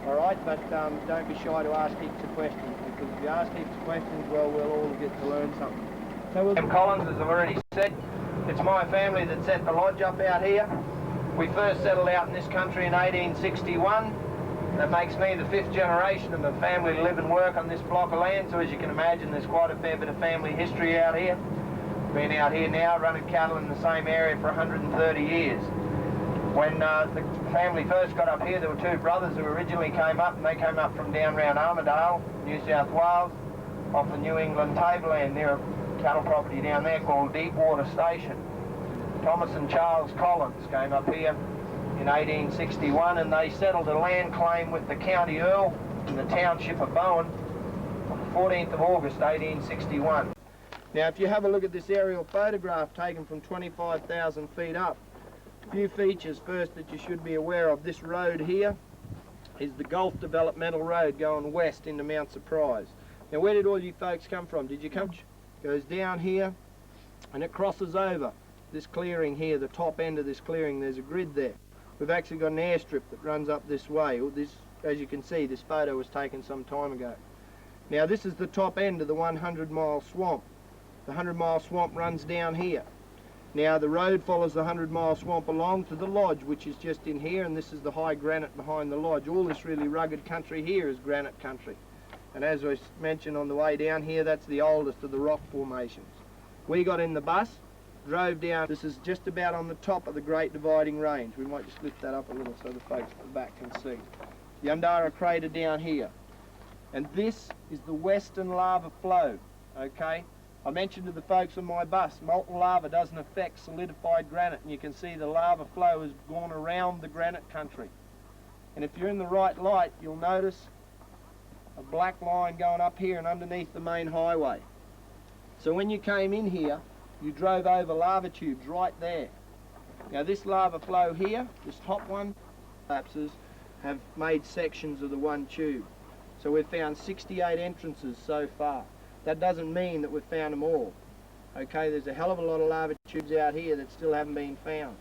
all right? But don't be shy to ask heaps of questions, because if you ask heaps of questions, well, we'll all get to learn something. So Collins, as I've already said, it's my family that set the lodge up out here. We first settled out in this country in 1861. That makes me the 5th generation of a family to live and work on this block of land, so as you can imagine, there's quite a fair bit of family history out here. Been out here now running cattle in the same area for 130 years. When the family first got up here, there were 2 brothers who originally came up, and they came up from down around Armidale, New South Wales, off the New England Tableland, near a cattle property down there called Deepwater Station. Thomas and Charles Collins came up here in 1861, and they settled a land claim with the county earl in the township of Bowen on the 14th of August 1861. Now, if you have a look at this aerial photograph taken from 25,000 feet up, a few features first that you should be aware of. This road here is the Gulf Developmental Road going west into Mount Surprise. Now, where did all you folks come from? Did you come? Goes down here and it crosses over this clearing here, the top end of this clearing. There's a grid there. We've actually got an airstrip that runs up this way. This, as you can see, this photo was taken some time ago. Now, this is the top end of the 100-mile swamp. The 100-mile swamp runs down here. Now, the road follows the 100-mile swamp along to the lodge, which is just in here, and this is the high granite behind the lodge. All this really rugged country here is granite country. And as I mentioned on the way down here, that's the oldest of the rock formations. We got in the bus, drove down. This is just about on the top of the Great Dividing Range. We might just lift that up a little so the folks at the back can see. The Undara Crater down here. And this is the western lava flow, okay? I mentioned to the folks on my bus, molten lava doesn't affect solidified granite, and you can see the lava flow has gone around the granite country. And if you're in the right light, you'll notice a black line going up here and underneath the main highway. So when you came in here, you drove over lava tubes right there. Now, this lava flow here, this top one, collapses, have made sections of the one tube. So we've found 68 entrances so far. That doesn't mean that we've found them all. Okay, there's a hell of a lot of lava tubes out here that still haven't been found.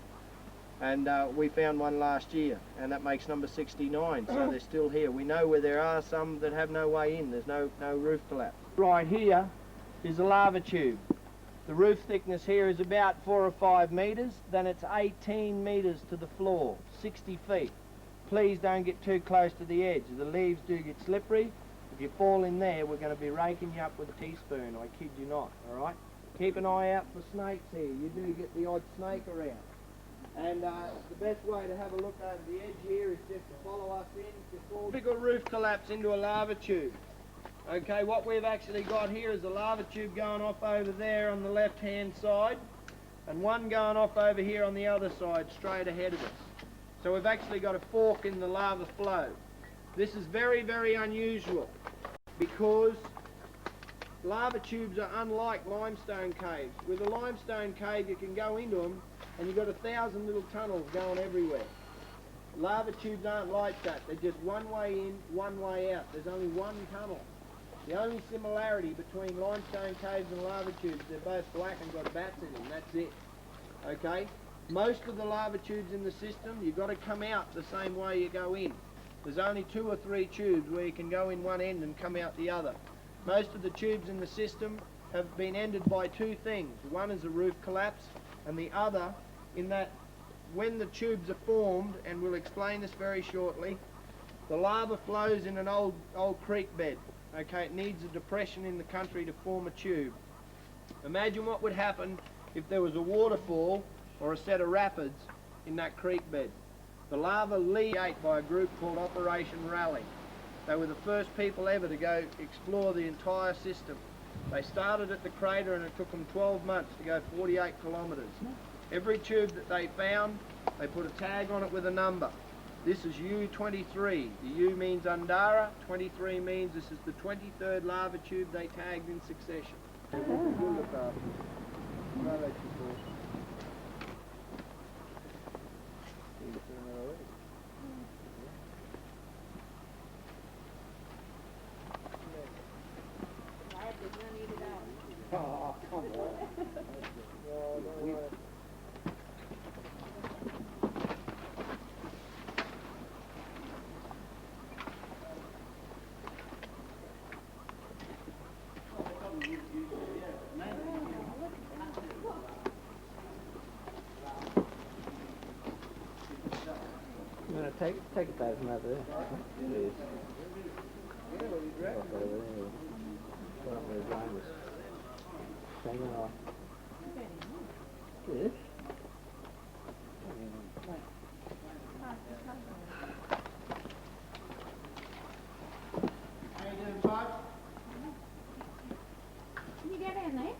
And we found one last year, and that makes number 69, so they're still here. We know where there are some that have no way in. There's no roof collapse. Right here is a lava tube. The roof thickness here is about 4 or 5 metres, then it's 18 metres to the floor, 60 feet. Please don't get too close to the edge. The leaves do get slippery. If you fall in there, we're going to be raking you up with a teaspoon, I kid you not, all right? Keep an eye out for snakes here. You do get the odd snake around. And the best way to have a look over the edge here is just to follow us in. Typical roof collapse into a lava tube. Okay, what we've actually got here is a lava tube going off over there on the left-hand side, and one going off over here on the other side, straight ahead of us. So we've actually got a fork in the lava flow. This is very, very unusual because lava tubes are unlike limestone caves. With a limestone cave, you can go into them and you've got 1,000 little tunnels going everywhere. Lava tubes aren't like that. They're just one way in, one way out. There's only one tunnel. The only similarity between limestone caves and lava tubes, they're both black and got bats in them. That's it. Okay? Most of the lava tubes in the system, you've got to come out the same way you go in. There's only 2 or 3 tubes where you can go in one end and come out the other. Most of the tubes in the system have been ended by 2 things. One is a roof collapse, and the other in that when the tubes are formed, and we'll explain this very shortly, the lava flows in an old creek bed. Okay, it needs a depression in the country to form a tube. Imagine what would happen if there was a waterfall or a set of rapids in that creek bed. The lava leaked by a group called Operation Rally. They were the first people ever to go explore the entire system. They started at the crater and it took them 12 months to go 48 kilometres. Every tube that they found, they put a tag on it with a number. This is U23. The U means Undara, 23 means this is the 23rd lava tube they tagged in succession. Oh, come on. take it back from over there. Please. Rock over there. Put up where the drain was. Hang on. Yes. How you doing, Bud? Can you get in there?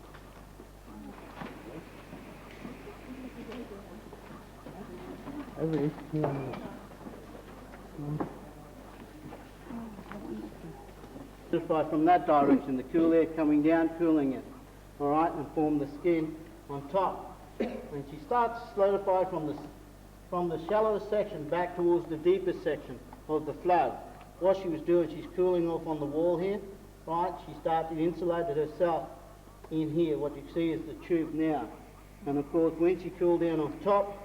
Over here. Yeah. Solidify from that direction, the cool air coming down, cooling it, all right, and form the skin on top. When she starts to solidify from the shallowest section back towards the deepest section of the flood, what she was doing, she's cooling off on the wall here, right? She started to insulate herself in here. What you see is the tube now. And of course, when she cooled down on top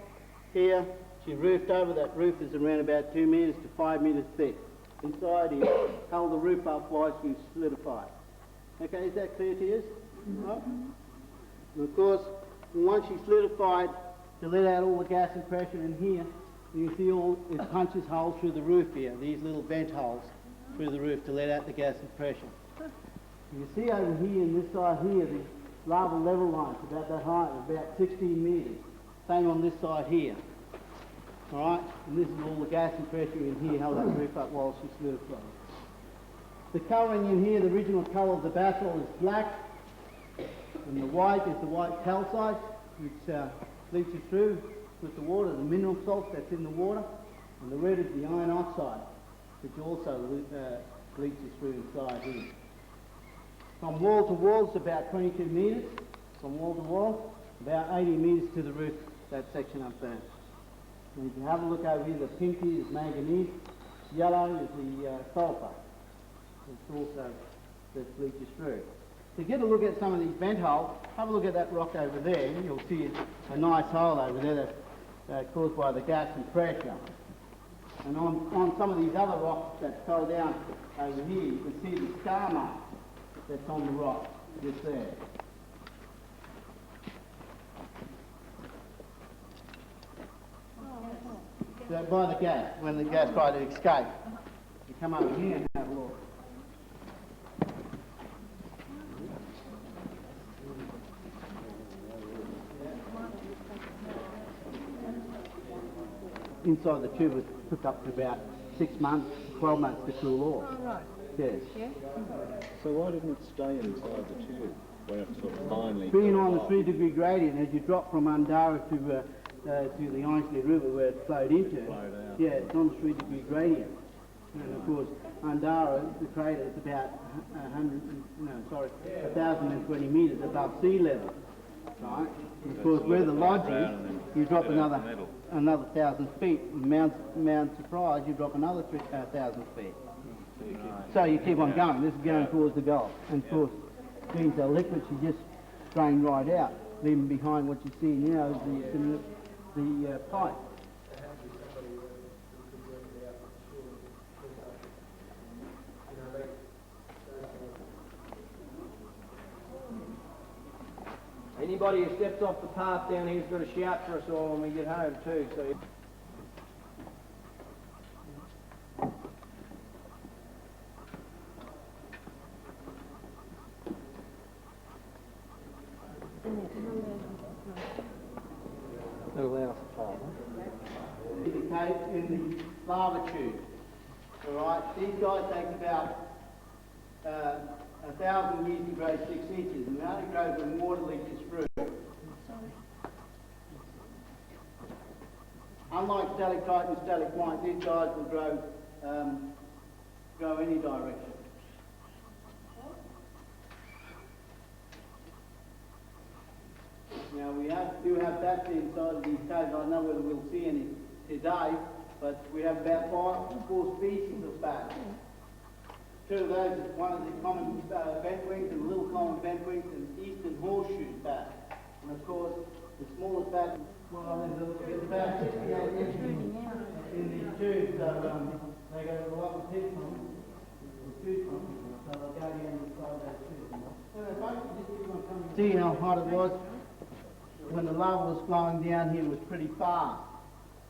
here, she roofed over. That roof is around about 2 metres to 5 metres thick. Inside here, held the roof up while she was solidified. Okay, is that clear to you? Right? And of course, once she solidified, to let out all the gas and pressure in here, you see it punches holes through the roof here, these little vent holes through the roof to let out the gas and pressure. You see over here, in this side here, the lava level line's about that height, about 16 metres. Same on this side here. Alright, and this is all the gas and pressure in here, held that roof up while she solidified. The colouring in here, the original colour of the basalt is black, and the white is the white calcite, which bleaches through with the water, the mineral salt that's in the water, and the red is the iron oxide, which also bleaches through inside here. From wall to wall, it's about 22 metres, from wall to wall, about 80 metres to the roof, that section up there. And if you have a look over here, the pinky is manganese, yellow is the sulphur. It's also that bleaches through. To get a look at some of these vent holes, have a look at that rock over there, and you'll see a nice hole over there that's caused by the gas and pressure. And on some of these other rocks that fell down over here, you can see the scar mark that's on the rock, just there. So by the gas, when the gas tried to escape. You come over here and have a look. Inside the tube it took up to about 6 months, 12 months to cool off. Oh, right. Yes. Yeah. So why didn't it stay inside the tube when it sort of finally... Being on the 3-degree gradient, as you drop from Undara to the Ainslie River where it flowed into, yeah, it's on the 3-degree gradient. And of course, Undara, the crater, is about 1,020 metres above sea level. Right? And of course, where the lodge is, you drop another 1,000 feet. Mount Surprise, you drop another 1,000 feet. So you keep on going. This is going towards the goal. And of course, being so liquid, she just drained right out. Leaving behind what you see now is the pipe. Anybody who steps off the path down here's got to shout for us all when we get home too. So. Indicate in the lava tube. Alright, these guys take about 1,000 years to grow 6 inches, and they only grow when water leaches through. Unlike stalactite and stalagmite, these guys will grow any direction. Now we do have bats inside of these caves. I don't know whether we'll see any today, but we have about 4 species of bats. 2 of those is one of the common bentwings and little common bentwings and eastern horseshoe bat. And of course, the smallest bat, well, there's about 68 inches in these tubes, so they go to a lot of teeth from them, so they'll go down inside those tubes. See how hot it was? When the lava was flowing down here, it was pretty fast.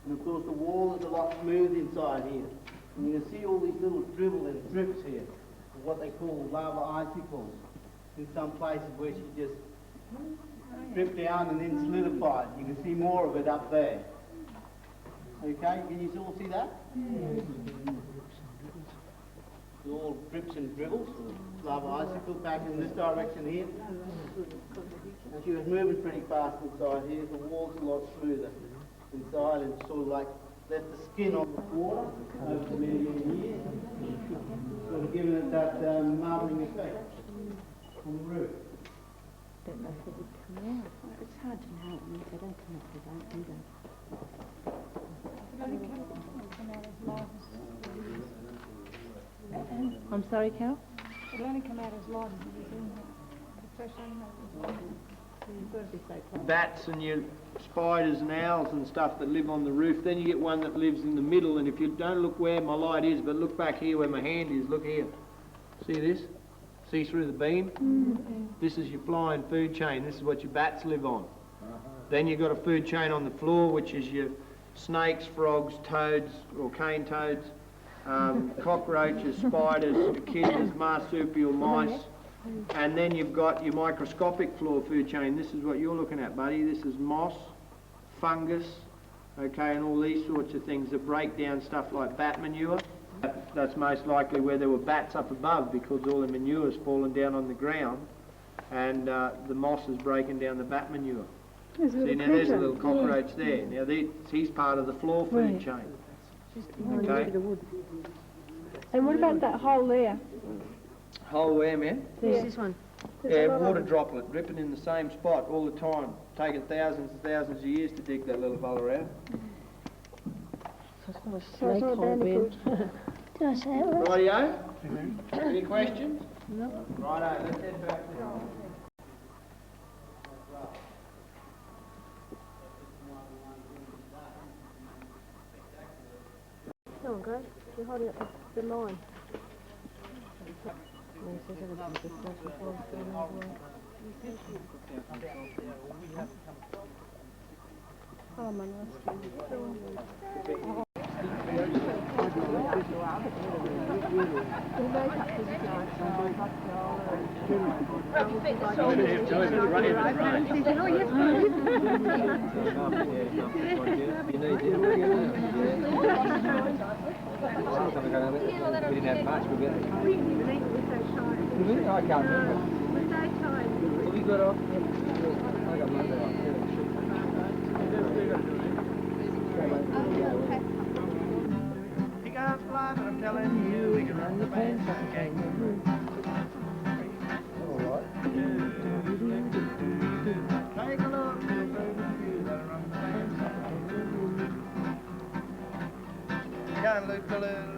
And of course the wall is a lot smooth inside here. And you can see all these little dribble and drips here, what they call lava icicles. In some places where she just dripped down and then solidified. You can see more of it up there. Okay, can you all see that? It's all drips and dribbles, lava icicle back in this direction here. And she was moving pretty fast inside here. The wall's a lot smoother inside and sort of like left the skin on the water over the many, many years. Sort of giving it that marbling effect on the roof. Don't know if it would come out. It's hard to know. I mean, if they don't come out, they don't, do they? I'm sorry, Cal? It'll only come out as lava. The fresh animal. You've got to be so close. Bats and your spiders and owls and stuff that live on the roof. Then you get one that lives in the middle, and if you don't look where my light is, but look back here where my hand is, look here. See this? See through the beam? This is your flying food chain. This is what your bats live on. Then you've got a food chain on the floor, which is your snakes, frogs, toads, or cane toads, cockroaches, spiders, echidnas, marsupial mice. And then you've got your microscopic floor food chain. This is what you're looking at, buddy. This is moss, fungus, okay, and all these sorts of things that break down stuff like bat manure. That's most likely where there were bats up above, because all the manure's fallen down on the ground, and the moss is breaking down the bat manure. See, now there's a little cockroach there. Now he's part of the floor food chain. Okay. And what about that hole there? Hole where, man? There's this one. Yeah, water droplet dripping in the same spot all the time. Taking thousands and thousands of years to dig that little fella out. So it's not a snake hole, Ben. Did I say it right? Rightio? Any questions? No. Righto, let's head back now. Come on, guys. You're holding up the line. Oh, my We didn't have much, we got I can't remember. Have you got off? I got Monday off. Pick up live and I'm telling you, we can run the band like a kangaroo. Take a look, you'll find you that run the band like a kangaroo. You gotta look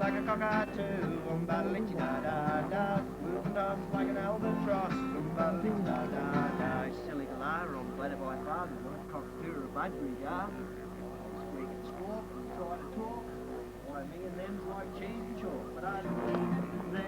like a cockatoo, da-da-da-da-da, moving off like an albatross, da-da-da-da-da. Silly liar on bladder by father, what a cockatoo or a budgery, yeah? Squeak and squawk and try to talk, why me and them's like cheese and chalk, but I don't know.